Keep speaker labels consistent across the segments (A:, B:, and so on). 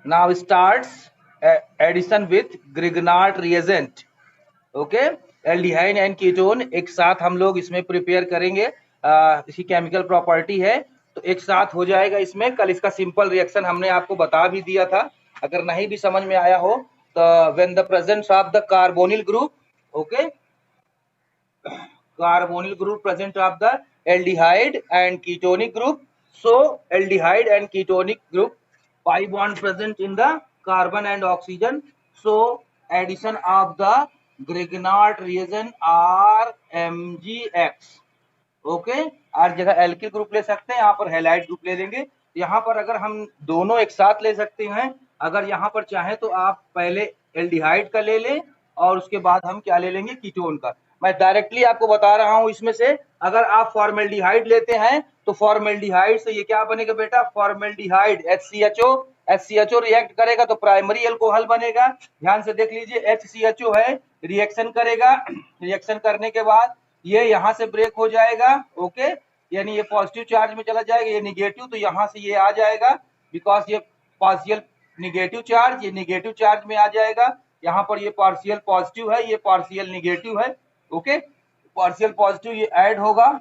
A: Now starts addition with Grignard reagent. Okay, aldehyde and ketone एक साथ हम लोग इसमें प्रिपेयर करेंगे। इसकी केमिकल प्रॉपर्टी है तो एक साथ हो जाएगा इसमें। कल इसका सिंपल रिएक्शन हमने आपको बता भी दिया था, अगर नहीं भी समझ में आया हो तो when the presence of the carbonyl group, okay, carbonyl group present of the aldehyde and ketonic group. So aldehyde and ketonic group pi bond present in the carbon and oxygen. So addition of the Grignard reagent are MgX. Okay, हर जगह alkyl group ले सकते हैं, यहाँ पर halide group ले लेंगे। यहाँ पर अगर हम दोनों एक साथ ले सकते हैं, अगर यहाँ पर चाहे तो आप पहले एल्डिहाइड का ले लें और उसके बाद हम क्या ले लेंगे, कीटोन का। मैं डायरेक्टली आपको बता रहा हूँ इसमें से। अगर आप फॉर्मेल्डिहाइड लेते हैं तो फॉर्मेल्डिहाइड से ये क्या बनेगा बेटा, फॉर्मेल्डिहाइड HCHO रिएक्ट करेगा तो प्राइमरी अल्कोहल बनेगा। ध्यान से देख लीजिए, HCHO है, रिएक्शन करेगा, रिएक्शन करने के बाद ये यहाँ से ब्रेक हो जाएगा। ओके, यानी ये पॉजिटिव चार्ज में चला जाएगा, ये निगेटिव, तो यहाँ से ये आ जाएगा बिकॉज ये पार्शियल निगेटिव चार्ज, ये निगेटिव चार्ज में आ जाएगा। यहाँ पर ये पार्शियल पॉजिटिव है, ये पार्शियल निगेटिव है। ओके, पार्शियल पॉजिटिव ये ऐड होगा,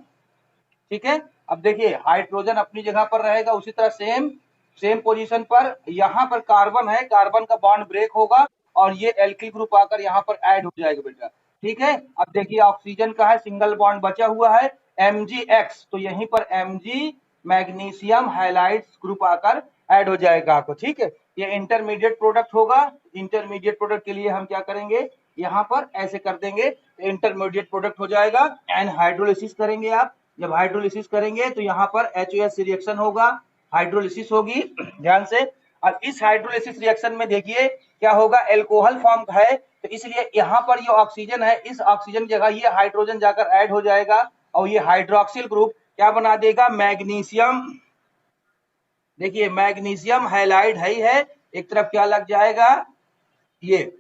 A: ठीक है। अब देखिए हाइड्रोजन अपनी जगह पर रहेगा, उसी तरह सेम पोजीशन पर यहाँ पर कार्बन है, कार्बन का बॉन्ड ब्रेक होगा और ये एल्किल ग्रुप आकर यहाँ पर ऐड हो जाएगा बेटा, ठीक है। अब देखिए ऑक्सीजन का है, सिंगल बॉन्ड बचा हुआ है Mgx, तो यहीं पर Mg मैग्नीशियम हाइलाइट्स ग्रुप आकर ऐड हो जाएगा आपको, ठीक है। ये इंटरमीडिएट प्रोडक्ट होगा। इंटरमीडिएट प्रोडक्ट के लिए हम क्या करेंगे, यहाँ पर ऐसे कर देंगे, इंटरमीडिएट प्रोडक्ट हो जाएगा। एंड हाइड्रोलिसिस करेंगे आप, जब हाइड्रोलिसिस करेंगे तो यहाँ पर HOS रिएक्शन होगा, हाइड्रोलिसिस होगी, ध्यान से। अब इस हाइड्रोलिसिस रिएक्शन में देखिए क्या होगा, एल्कोहल फॉर्म है, तो इसलिए यहाँ पर ये ऑक्सीजन है, इस ऑक्सीजन की जगह ये हाइड्रोजन जाकर ऐड हो जाएगा और ये हाइड्रोक्सिल ग्रुप क्या बना देगा, मैग्नीशियम। देखिए मैग्नीशियम हाइलाइड है ही है, एक तरफ क्या लग जाएगा, ये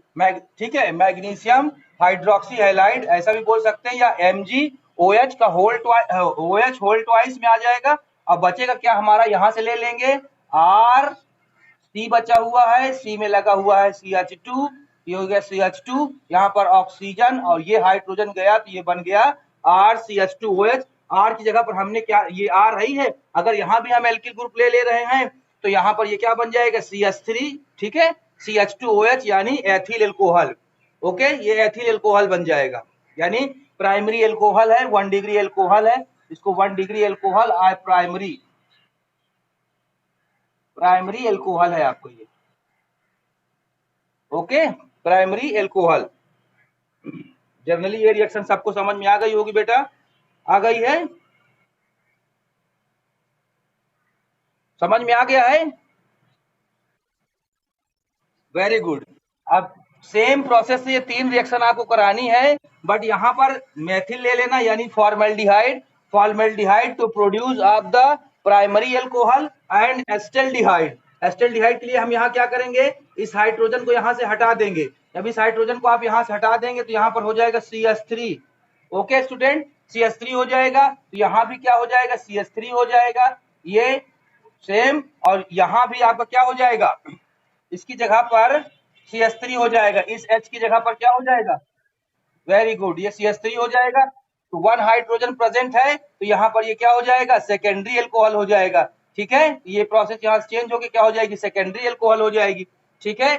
A: ठीक है, मैग्नीशियम हाइड्रोक्सी हाइलाइड ऐसा भी बोल सकते हैं, या MgOH का OH होल ट्वाइस में आ जाएगा। अब बचेगा क्या हमारा, यहाँ से ले लेंगे C बचा हुआ है, C में लगा हुआ है CH2, ये हो गया CH2, यहाँ पर ऑक्सीजन और ये हाइड्रोजन गया तो ये बन गया RCH2OH। R की जगह पर हमने क्या, ये R रही है, अगर यहाँ भी हम एल्किल ग्रुप ले रहे हैं तो यहाँ पर ये क्या बन जाएगा, CH3, ठीक है, CH2OH यानी एथिल एल्कोहल। ओके, ये एथिल एल्कोहल बन जाएगा, यानी प्राइमरी एल्कोहल है, 1 डिग्री एल्कोहल है, इसको 1 डिग्री एल्कोहल प्राइमरी एल्कोहल है आपको ये। Okay, primary alcohol. जनरली ये रिएक्शन सबको समझ में आ गई होगी बेटा, आ गई है, समझ में आ गया है, वेरी गुड। अब सेम प्रोसेस से ये 3 रिएक्शन आपको करानी है, बट यहाँ पर मेथिल ले लेना, यानी formaldehyde to produce of the primary alcohol and acetaldehyde. Acetaldehyde के लिए हम यहाँ क्या करेंगे, इस हाइड्रोजन को यहाँ से हटा देंगे। जब इस हाइड्रोजन को आप यहाँ से हटा देंगे तो यहाँ पर हो जाएगा CH3। ओके स्टूडेंट, CH3 हो जाएगा, तो यहाँ भी क्या हो जाएगा, CH3 हो जाएगा, ये सेम। और यहाँ भी आपका क्या हो जाएगा, इसकी जगह पर CH3 हो जाएगा, इस H की जगह पर क्या हो जाएगा, वेरी गुड, ये CH3 हो जाएगा। तो 1 हाइड्रोजन प्रेजेंट है तो यहाँ पर ये क्या हो जाएगा, सेकेंडरी एल्कोहल हो जाएगा, ठीक है। ये प्रोसेस यहाँ चेंज होकर क्या हो जाएगी, सेकेंडरी एल्कोहल हो जाएगी, ठीक है,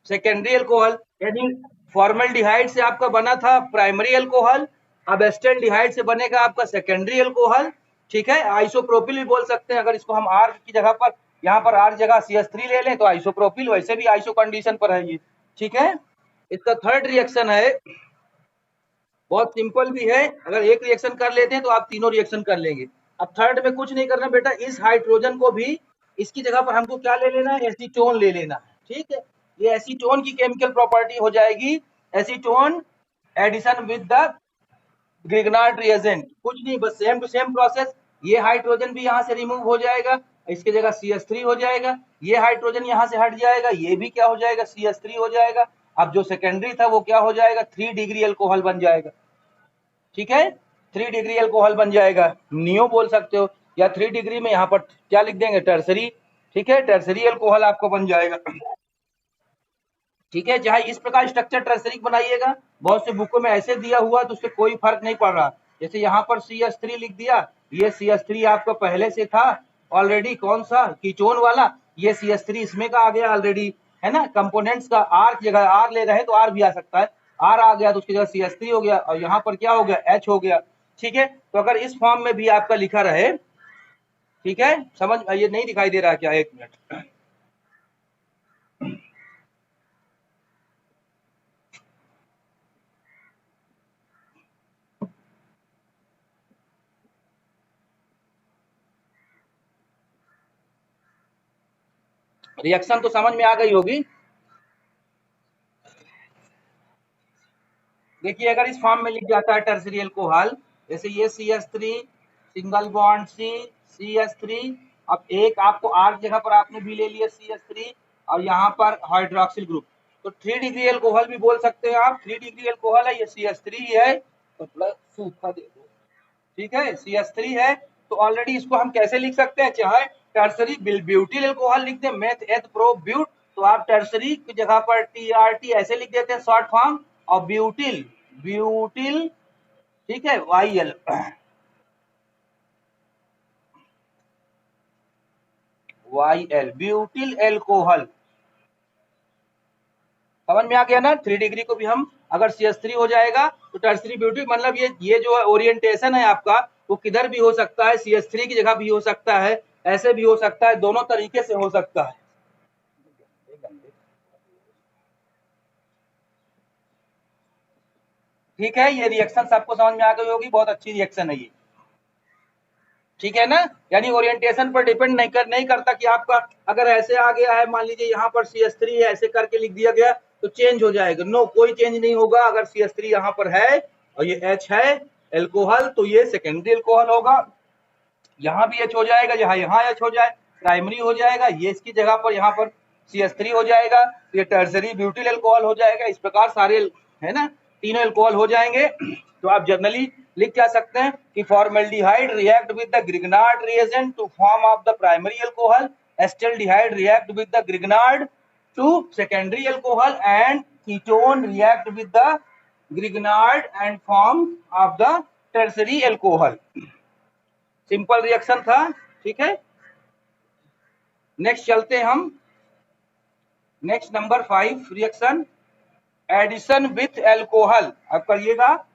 A: सेकेंडरी एल्कोहल। यानी फॉर्मेल्डिहाइड से आपका बना था प्राइमरी एल्कोहल, अब एस्टेल्डिहाइड से बनेगा आपका सेकेंडरी एल्कोहल, ठीक है। आइसोप्रोपिल भी बोल सकते हैं, अगर इसको हम R की जगह पर, यहाँ पर R जगह CH3 ले लें तो आइसोप्रोपिल, वैसे भी आइसो कंडीशन पर है ये, ठीक है। इसका थर्ड रिएक्शन है, बहुत सिंपल भी है, अगर एक रिएक्शन कर लेते हैं तो आप तीनों रिएक्शन कर लेंगे। अब थर्ड में कुछ नहीं करना बेटा, इस हाइड्रोजन को भी इसकी जगह पर हमको क्या ले लेना है, एसीटोन ले लेना है, ठीक है। ये एसीटोन की केमिकल प्रॉपर्टी हो जाएगी acetone addition with the Grignard reagent, कुछ नहीं, बस सेम टू सेम प्रोसेस। ये हाइड्रोजन भी यहाँ से रिमूव हो जाएगा, इसकी जगह CH3 हो जाएगा, ये हाइड्रोजन यहाँ से हट जाएगा, ये भी क्या हो जाएगा, CH3 हो जाएगा। अब जो सेकेंडरी था वो क्या हो जाएगा, 3 डिग्री एल्कोहल बन जाएगा, ठीक है, 3 डिग्री एल्कोहल बन जाएगा, नियो बोल सकते हो, या 3 डिग्री में यहाँ पर क्या लिख देंगे, टर्सरी, ठीक है, टर्सरी अल्कोहल आपको बन जाएगा। ठीक है, चाहे इस प्रकार स्ट्रक्चर टर्सरी बनाइएगा, बहुत से बुकों में ऐसे दिया हुआ तो उससे कोई फर्क नहीं पड़ रहा। जैसे यहाँ पर CH3 लिख दिया, ये CH3 आपका पहले से था ऑलरेडी, कौन सा कीटोन वाला, ये CH3 इसमें का आ गया ऑलरेडी, है ना। कंपोनेंट्स का आर की जगह आर ले रहे तो आर भी आ सकता है, आर आ गया तो उसकी जगह CH3 हो गया, और यहाँ पर क्या हो गया, H हो गया। ठीक है, तो अगर इस फॉर्म में भी आपका लिखा रहे, ठीक है, समझ ये नहीं दिखाई दे रहा क्या, एक मिनट, रिएक्शन तो समझ में आ गई होगी। देखिए अगर इस फॉर्म में लिख जाता है टर्सरी अल्कोहल, जैसे ये CH3 सिंगल बॉन्ड CH3, अब एक आपको आर जगह पर आपने भी ले लिया CH3, और यहाँ पर हाइड्रोक्सिल ग्रुप, तो 3 डिग्री अल्कोहल भी बोल सकते हैं आप, 3 डिग्री अल्कोहल है, ये CH3 है, तो प्लस सूखा दे दो। ठीक है, CH3 है, तो ऑलरेडी इसको हम कैसे लिख सकते हैं, चाहे टर्सरी ब्यूटिल अल्कोहल लिख दें, मेथ एथ प्रो ब्यूट, तो आप टर्सरी की जगह पर TRT ऐसे लिख देते हैं शॉर्ट फॉर्म, और ब्यूटिल ब्यूटिल, ठीक है, YL, YL ब्यूटिल एल्कोहल, समझ में आ गया ना। 3 डिग्री को भी हम अगर CH3 हो जाएगा तो टर्सरी ब्यूटिल, मतलब ये जो ओरिएंटेशन है आपका, वो किधर भी हो सकता है, CH3 की जगह भी हो सकता है, ऐसे भी हो सकता है, दोनों तरीके से हो सकता है। ठीक है, ये रिएक्शन आपको समझ में आ गई होगी, बहुत अच्छी रिएक्शन है ये। ठीक है ना, यानी ओरिएंटेशन पर डिपेंड नहीं करता कि आपका अगर ऐसे आ गया है, मान लीजिए यहाँ पर CH3 है, ऐसे करके लिख दिया गया तो चेंज हो जाएगा, नो, कोई चेंज नहीं होगा। अगर CH3 यहाँ पर है और ये H है एल्कोहल, तो ये सेकेंडरी एल्कोहल होगा, यहाँ भी H हो जाएगा, जहाँ यहाँ H हो जाए प्राइमरी हो जाएगा, ये इसकी जगह पर यहाँ पर CH3 हो जाएगा, ये टर्सरी ब्यूटिल अल्कोहल हो जाएगा। इस प्रकार सारे, है ना, तीनों अल्कोहल हो जाएंगे। तो आप जनरली लिख क्या सकते हैं कि formaldehyde react with the Grignard reagent to form of the primary alcohol, acetaldehyde react with the Grignard to secondary alcohol, and ketone react with the Grignard and form of the tertiary alcohol. Simple reaction था। ठीक है, next चलते हैं हम, next number 5 reaction, addition with alcohol. अब करिएगा,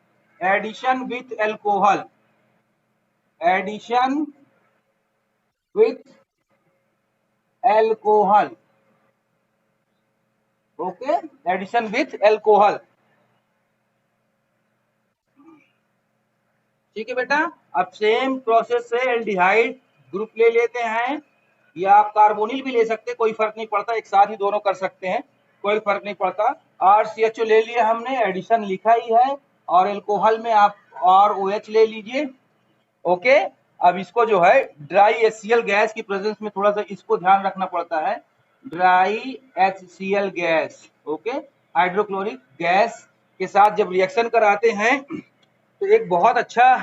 A: addition with alcohol, addition with alcohol, okay, addition with alcohol. ठीक है बेटा, अब सेम प्रोसेस से एल्डिहाइड ग्रुप ले लेते हैं, या आप कार्बोनिल भी ले सकते हैं, कोई फर्क नहीं पड़ता, एक साथ ही दोनों कर सकते हैं, कोई फर्क नहीं पड़ता। RCHO ले लिया हमने, एडिशन लिखा ही है, और एल्कोहल में आप ROH ले लीजिए। ओके, अब इसको जो है ड्राई HCl गैस की प्रेजेंस में थोड़ा सा इसको ध्यान रखना पड़ता है, dry HCl gas, okay, hydrochloric gas के साथ जब रिएक्शन कराते हैं तो एक बहुत अच्छा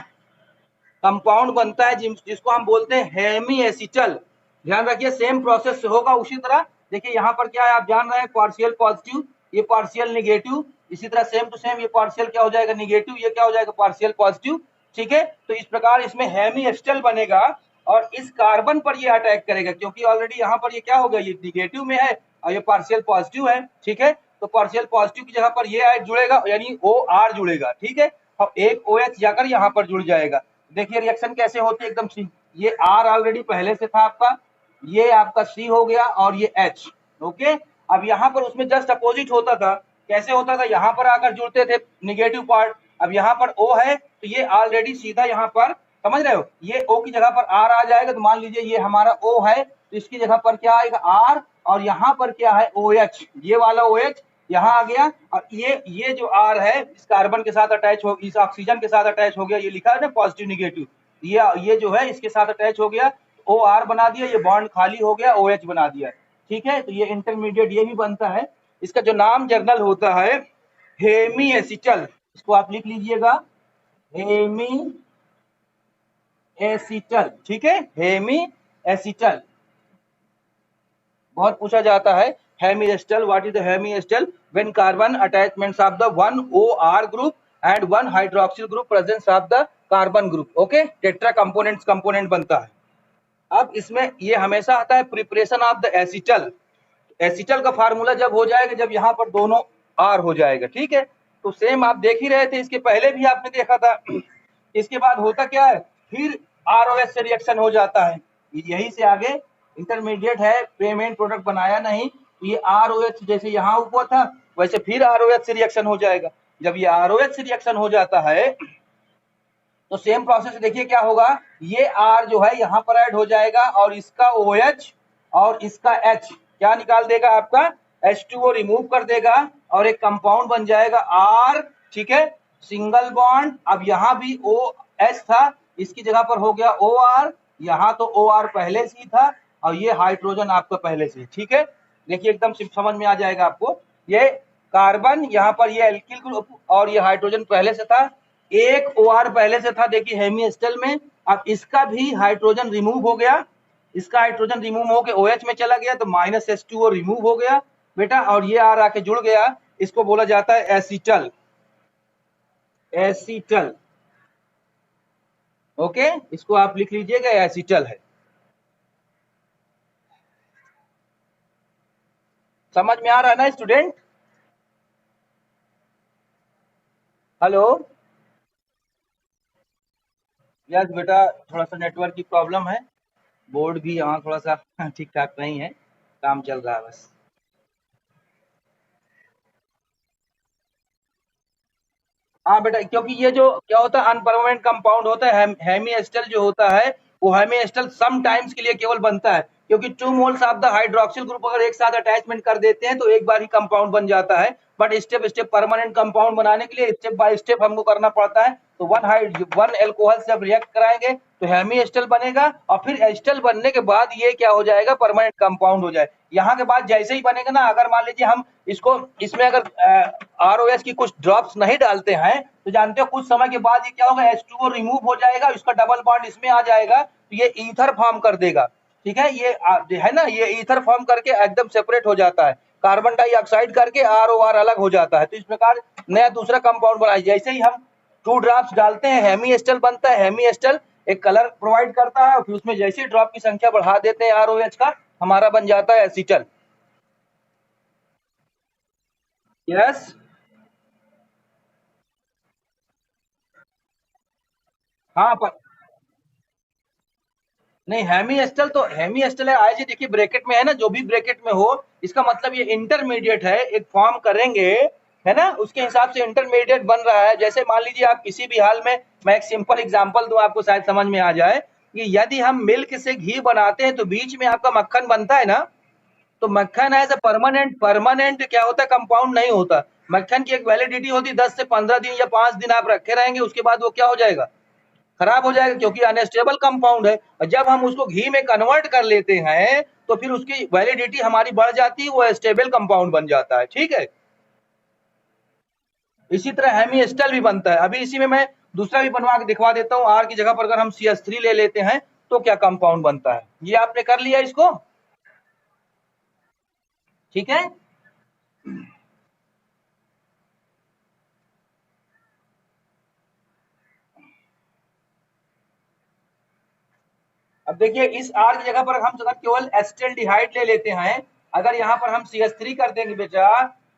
A: कंपाउंड बनता है जिसको हम बोलते हैं हेमी एसिटल। ध्यान रखिए, सेम प्रोसेस से होगा उसी तरह। देखिए यहाँ पर क्या है, आप जान रहे हैं, पार्शियल पॉजिटिव, ये पार्शियल निगेटिव, इसी तरह सेम टू सेम ये पार्शियल क्या हो जाएगा, निगेटिव, ये क्या हो जाएगा, पार्शियल पॉजिटिव। ठीक है, तो इस प्रकार इसमें हेमी एसिटल बनेगा, और इस कार्बन पर ये अटैक करेगा, क्योंकि ऑलरेडी यहाँ पर ये क्या हो गया, ये निगेटिव में है और ये पार्शियल पॉजिटिव है। ठीक है, तो पार्शियल पॉजिटिव की जगह पर ये जुड़ेगा, यानी OR जुड़ेगा। ठीक है, और एक OH जाकर यहाँ पर जुड़ जाएगा। देखिए रिएक्शन कैसे होती है, एकदम सी, ये R ऑलरेडी पहले से था आपका, ये आपका C हो गया, और ये H। ओके, अब यहाँ पर उसमें जस्ट अपोजिट होता था, कैसे होता था, यहाँ पर आकर जुड़ते थे निगेटिव पार्ट, अब यहाँ पर O है तो ये ऑलरेडी सीधा यहाँ पर, समझ रहे हो, ये O की जगह पर R आ जाएगा, तो मान लीजिए ये हमारा O है, तो इसकी जगह पर क्या आएगा, R, और यहाँ पर क्या है, OH, ये वाला OH यहाँ आ गया, और ये जो R है इस कार्बन के साथ अटैच हो, इस ऑक्सीजन के साथ अटैच हो गया, ये लिखा है ना पॉजिटिव निगेटिव, ये जो है इसके साथ अटैच हो गया, OR बना दिया, ये बॉन्ड खाली हो गया, OH बना दिया। ठीक है, तो ये इंटरमीडिएट ये भी बनता है, इसका जो नाम जर्नल होता है हेमी एसिटल, इसको आप लिख लीजिएगा, हेमी एसिटल। ठीक है, हेमी एसिटल, बहुत पूछा जाता है। Hemiacetal, what is the hemiacetal? When carbon attachments of the one OR group and one hydroxyl group presence of the carbon group. Okay, tetra component बनता है। अब इसमें ये हमेशा आता है preparation of the acetal. Acetal का फार्मूला जब हो जाएगा, जब यहाँ पर दोनों R हो जाएगा, ठीक है। तो सेम आप देख ही रहे थे, इसके पहले भी आपने देखा था। इसके बाद होता क्या है, फिर ROH से रिएक्शन हो जाता है। यही से आगे इंटरमीडिएट है, पेमेंट प्रोडक्ट बनाया नहीं, तो ये ROH जैसे यहाँ हुआ था वैसे फिर ROH से रिएक्शन हो जाएगा। जब ये ROH से रिएक्शन हो जाता है तो सेम प्रोसेस देखिए क्या होगा, ये R जो है यहाँ पर ऐड हो जाएगा और इसका OH और इसका H क्या निकाल देगा, आपका H2O रिमूव कर देगा और एक कंपाउंड बन जाएगा R, ठीक है, सिंगल बॉन्ड। अब यहाँ भी OH था, इसकी जगह पर हो गया OR, यहाँ तो OR पहले से ही था और ये हाइड्रोजन आपका पहले से, ठीक है। देखिए एकदम समझ में आ जाएगा आपको, ये कार्बन यहाँ पर ये एल्किल ग्रुप और ये हाइड्रोजन पहले से था, एक OR पहले से था, देखिए हेमिएस्टल में। अब इसका भी हाइड्रोजन रिमूव हो गया, इसका हाइड्रोजन रिमूव होकर OH में चला गया तो -H2O रिमूव हो गया बेटा, और ये R आके जुड़ गया, इसको बोला जाता है एसिटल। एसिटल, ओके, इसको आप लिख लीजिएगा, एसिटल है। समझ में आ रहा है ना स्टूडेंट? हेलो, यस बेटा, थोड़ा सा नेटवर्क की प्रॉब्लम है, बोर्ड भी यहाँ थोड़ा सा ठीक ठाक नहीं है, काम चल रहा है बस। हाँ बेटा, क्योंकि ये जो क्या होता है अनपरमानेंट कंपाउंड होता है, हेमिएस्टल जो होता है वो हेमिएस्टल सम टाइम्स के लिए केवल बनता है, क्योंकि 2 moles of the hydroxyl group अगर एक साथ अटैचमेंट कर देते हैं तो एक बार ही कंपाउंड बन जाता है। But step step permanent compound बनाने के लिए स्टेप बाय स्टेप हमको करना पड़ता है। तो वन एल्कोहल से जब रिएक्ट कराएंगे तो हेमिएस्टल बनेगा और फिर एस्टल बनने के बाद ये क्या हो जाएगा, परमानेंट कंपाउंड हो जाए। यहाँ के बाद जैसे ही बनेगा ना, अगर मान लीजिए हम इसको इसमें अगर ROS की कुछ ड्रॉप्स नहीं डालते हैं तो जानते हो कुछ समय के बाद ये क्या होगा, H2O रिमूव हो जाएगा, इसका डबल बॉन्ड इसमें आ जाएगा तो ये ईथर फॉर्म कर देगा, ठीक है। ये है ना, ये ईथर फॉर्म करके एकदम सेपरेट हो जाता है, कार्बन डाइऑक्साइड करके ROR अलग हो जाता है। तो इस प्रकार नया दूसरा कंपाउंड बना, जैसे ही हम 2 ड्रॉप्स डालते हैं हेमिएस्टल बनता है। हेमिएस्टल एक कलर प्रोवाइड करता है और फिर उसमें जैसे ही ड्रॉप की संख्या बढ़ा देते हैं ROH का, हमारा बन जाता है एसिटल। यस, हाँ पर नहीं, हेमिएस्टल है आज, देखिए ब्रैकेट में है ना, जो भी ब्रैकेट में हो इसका मतलब ये इंटरमीडिएट है, एक फॉर्म करेंगे, है ना, उसके हिसाब से इंटरमीडिएट बन रहा है। जैसे मान लीजिए आप किसी भी हाल में, मैं एक सिंपल एग्जांपल दूं आपको शायद समझ में आ जाए, कि यदि हम मिल्क से घी बनाते हैं तो बीच में आपका मक्खन बनता है ना, तो मक्खन एज ए परमानेंट परमानेंट क्या होता है, कंपाउंड नहीं होता। मक्खन की एक वैलिडिटी होती है 10 से 15 दिन या 5 दिन आप रखे रहेंगे, उसके बाद वो क्या हो जाएगा, खराब हो जाएगा, क्योंकि अनस्टेबल कंपाउंड है। और जब हम उसको घी में कन्वर्ट कर लेते हैं तो फिर उसकी वैलिडिटी हमारी बढ़ जाती है, वो स्टेबल कंपाउंड बन जाता है, ठीक है। इसी तरह हेमिएस्टल भी बनता है। अभी इसी में मैं दूसरा भी बनवा के दिखवा देता हूँ। R की जगह पर अगर हम CH3 ले लेते हैं तो क्या कंपाउंड बनता है, ये आपने कर लिया इसको, ठीक है। अब देखिए इस R की जगह पर हम अगर केवल एसिटाल्डिहाइड ले लेते हैं, अगर यहाँ पर हम CH3 कर देंगे बेटा,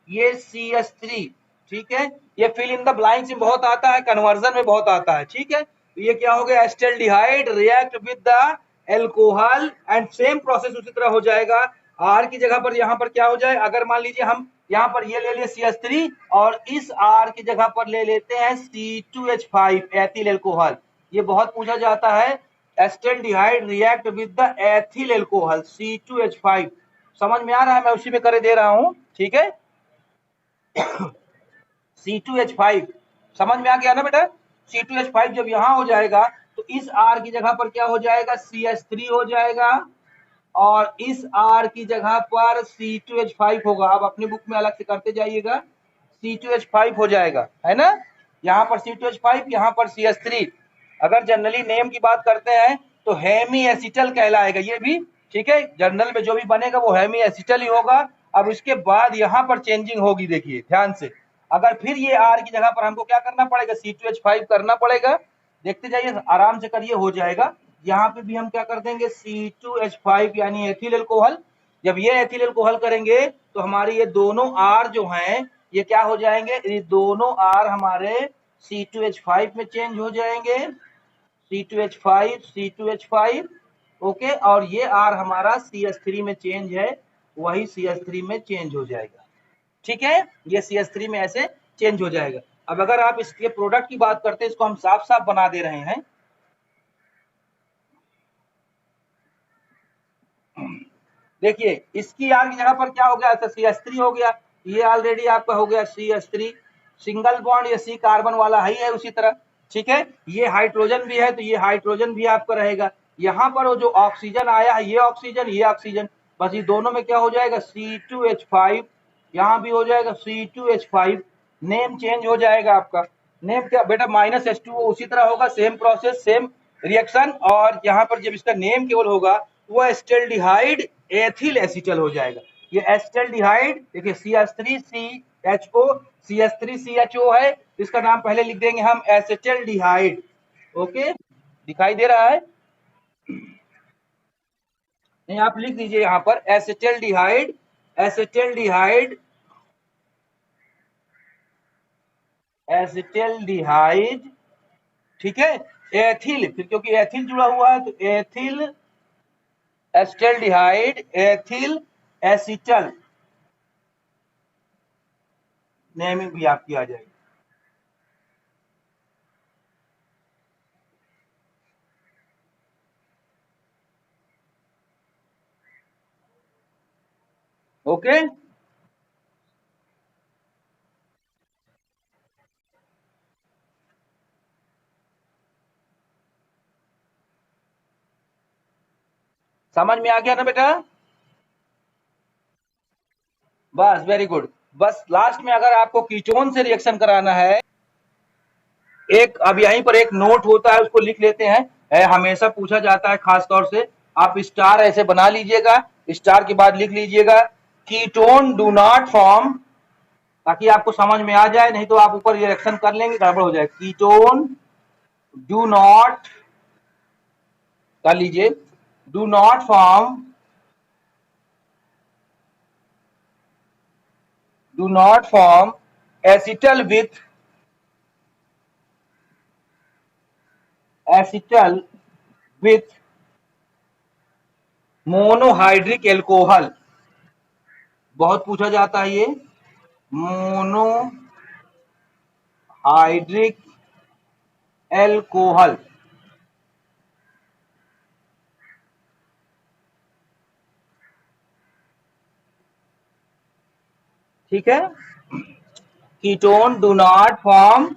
A: ये CH3, ठीक है, ये फिल इन द ब्लैंक्स में बहुत आता है, कन्वर्जन में बहुत आता है, ठीक है। तो ये क्या हो गया, acetaldehyde react with the alcohol and same process उसी तरह हो जाएगा। R की जगह पर यहाँ पर क्या हो जाए, अगर मान लीजिए हम यहाँ पर ये ले लिए CH3 और इस R की जगह पर ले लेते हैं C2H5 एथिल एल्कोहल, ये बहुत पूछा जाता है। Acetaldehyde react with the ethyl alcohol C2H5, समझ में आ रहा है, मैं उसी में कर दे रहा हूं, ठीक है। C2H5 समझ में आ गया ना बेटा, C2H5 जब यहां हो जाएगा तो इस R की जगह पर क्या हो जाएगा, CH3 हो जाएगा और इस R की जगह पर C2H5 होगा। अब अपनी बुक में अलग से करते जाइएगा, C2H5 हो जाएगा, है ना, यहाँ पर C2H5, यहाँ पर CH3। अगर जनरली नेम की बात करते हैं तो हेमी एसिटल कहलाएगा ये भी, ठीक है, जनरल में जो भी बनेगा वो हेमी एसिटल ही होगा। अब इसके बाद यहाँ पर चेंजिंग होगी, देखिए ध्यान से, अगर फिर ये R की जगह पर हमको क्या करना पड़ेगा, C2H5 करना पड़ेगा। देखते जाइए, आराम से करिए, हो जाएगा। यहाँ पे भी हम क्या कर देंगे, C2H5 यानी एथिल अल्कोहल। जब ये एथिल अल्कोहल करेंगे तो हमारी ये दोनों R जो हैं ये क्या हो जाएंगे, ये दोनों R हमारे C2H5 में चेंज हो जाएंगे, C2H5 C2H5, ओके। और ये R हमारा CH3 में चेंज है, वही CH3 में चेंज हो जाएगा। ठीक है, ये CH3 में ऐसे चेंज हो जाएगा। अब अगर आप इसके प्रोडक्ट की बात करते हैं, इसको हम साफ साफ बना दे रहे हैं। देखिए इसकी R की जगह पर क्या हो गया, तो CH3 हो गया। ये ऑलरेडी आपका हो गया CH3, सिंगल बॉन्ड, ये C कार्बन वाला ही है उसी तरह। ठीक है, ये हाइड्रोजन भी है तो ये हाइड्रोजन भी आपका रहेगा। यहाँ पर वो जो ऑक्सीजन आया है, ये ऑक्सीजन, ये ऑक्सीजन, बस ये दोनों में क्या हो जाएगा, C2H5, यहाँ भी हो जाएगा C2H5। नेम चेंज हो जाएगा आपका, नेम क्या बेटा, -H2O, उसी तरह होगा, सेम प्रोसेस सेम रिएक्शन। और यहाँ पर जब इसका नेम केवल होगा वो एस्टेल्डिहाइड एथिल एसिटल हो जाएगा। ये एस्टेल्डिहाइड, देखिए CH3CHO, CH3CHO है, इसका नाम पहले लिख देंगे हम एसिटल्डिहाइड। ओके, दिखाई दे रहा है? नहीं, आप लिख दीजिए यहाँ पर एसिटल्डिहाइड, एसिटल्डिहाइड, एसिटल्डिहाइड। ठीक है, एथिल, फिर क्योंकि एथिल जुड़ा हुआ है तो एथिल एस्टेल्डिहाइड एथिल एसिटल, नेमिंग भी आपकी आ जाएगी। ओके, समझ में आ गया ना बेटा? बस वेरी गुड। बस लास्ट में अगर आपको कीटोन से रिएक्शन कराना है, एक अब यहीं पर एक नोट होता है, उसको लिख लेते हैं, हमेशा पूछा जाता है खास तौर से, आप स्टार ऐसे बना लीजिएगा, स्टार के बाद लिख लीजिएगा कीटोन डू नॉट फॉर्म, ताकि आपको समझ में आ जाए, नहीं तो आप ऊपर रिएक्शन कर लेंगे, गड़बड़ हो जाए। कीटोन डू नॉट, कर लीजिए, do not form, do not form acetal with monohydric alcohol. बहुत पूछा जाता है ये, मोनोहाइड्रिक एल्कोहल। ठीक है, ketone do not form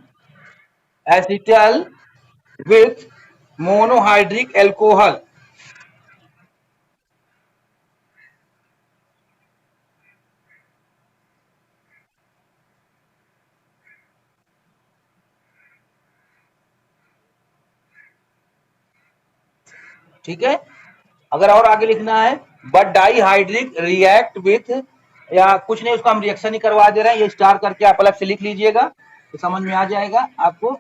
A: acetal with monohydric alcohol. ठीक है, अगर और आगे लिखना है, बट डाईहाइड्रिक रिएक्ट विथ, या कुछ नहीं, उसका हम रिएक्शन ही करवा दे रहे हैं, ये स्टार करके आप अलग से लिख लीजिएगा तो समझ में आ जाएगा आपको।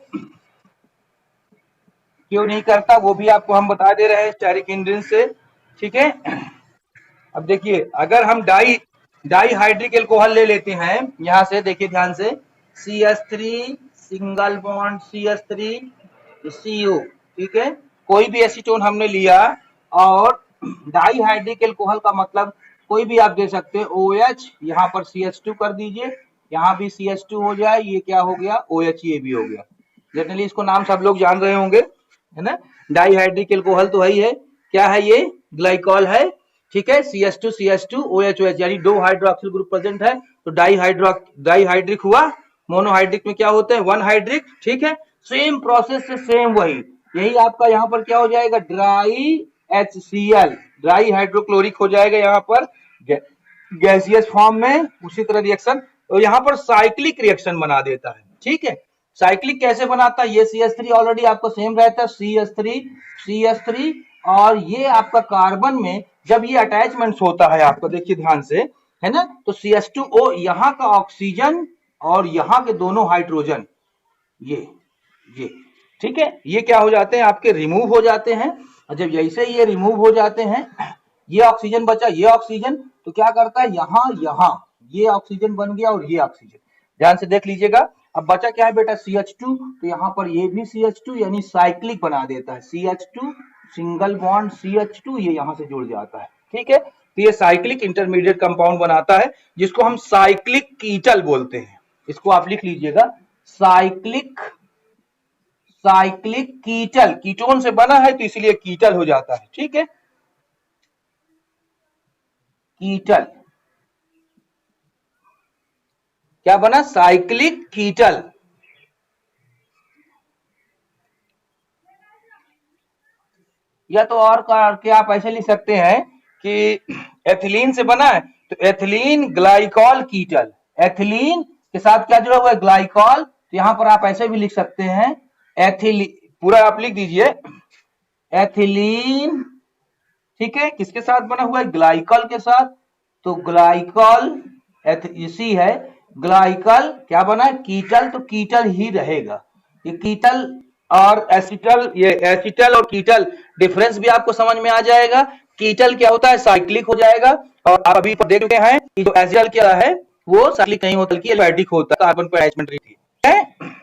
A: क्यों नहीं करता वो भी आपको हम बता दे रहे हैं स्टेरिक इंड्रेंस से। ठीक है, अब देखिए, अगर हम डाईहाइड्रिक एल्कोहल ले लेते हैं, यहां से देखिए ध्यान से, CH3 single bond CH3 CO, ठीक है, कोई भी एसीटोन हमने लिया, और डाईहाइड्रिक एल्कोहल का मतलब कोई भी आप दे सकते हैं, OH, यहाँ पर CH2 कर दीजिए, यहाँ भी CH2 हो जाए, ये क्या हो गया, OH, ये भी हो गया। जनरली इसको नाम सब लोग जान रहे होंगे, है ना। डाईहाइड्रिक एल्कोहल तो है ही है, क्या है ये, ग्लाइकॉल है। ठीक है, CH2 CH2 OH OH, यानी दो हाइड्रोक्सिल ग्रुप प्रेजेंट है, तो डाईहाइड्रिक हुआ। मोनोहाइड्रिक में क्या होते हैं, वन हाइड्रिक। ठीक है, सेम प्रोसेस से सेम वही, यही आपका यहाँ पर क्या हो जाएगा, ड्राई HCl, ड्राई हाइड्रोक्लोरिक हो जाएगा यहाँ पर गैसियस फॉर्म में, उसी तरह रिएक्शन, तो यहाँ पर साइक्लिक रिएक्शन बना देता है। ठीक है, साइक्लिक कैसे बनाता है, ये CH3 ऑलरेडी आपको सेम रहता है, CH3 और ये आपका कार्बन में जब ये अटैचमेंट होता है आपको देखिए ध्यान से, है ना, तो CH2O यहाँ का ऑक्सीजन और यहाँ के दोनों हाइड्रोजन ये ठीक है, ये क्या हो जाते हैं आपके रिमूव हो जाते हैं। और जब जैसे ये रिमूव हो जाते हैं, ये ऑक्सीजन बचा, ये ऑक्सीजन, तो क्या करता है यहाँ ये ऑक्सीजन बन गया और ये ऑक्सीजन, ध्यान से देख लीजिएगा। अब बचा क्या है बेटा CH2, तो यहाँ पर ये भी CH2 यानी साइक्लिक बना देता है, CH2 सिंगल बॉन्ड CH2 ये यहाँ से जुड़ जाता है, ठीक है। तो ये साइक्लिक इंटरमीडिएट कंपाउंड बनाता है जिसको हम साइक्लिक कीटल बोलते हैं। इसको आप लिख लीजिएगा, साइक्लिक कीटल, कीटोन से बना है तो इसलिए कीटल हो जाता है, ठीक है। कीटल क्या बना, साइक्लिक कीटल। या तो और क्या आप ऐसे लिख सकते हैं कि एथिलीन से बना है तो एथिलीन ग्लाइकॉल कीटल, एथिलीन के साथ क्या जुड़ा हुआ है, ग्लाइकॉल, तो यहां पर आप ऐसे भी लिख सकते हैं एथिलीन, पूरा आप लिख दीजिए एथिलीन, ठीक है, किसके साथ बना हुआ है, ग्लाइकॉल के साथ, तो ग्लाइकॉल इसी है, ग्लाइकल क्या बना है, कीटल, तो कीटल ही रहेगा। ये कीटल और एसिटल, ये एसिटल और कीटल डिफरेंस भी आपको समझ में आ जाएगा। कीटल क्या होता है, साइक्लिक हो जाएगा, और आप अभी देख चुके हैं कि जो एसिटल क्या है वो साइक्लिक नहीं होता बल्कि एलिफैटिक होता है, कार्बन पर अटैचमेंट रहती है।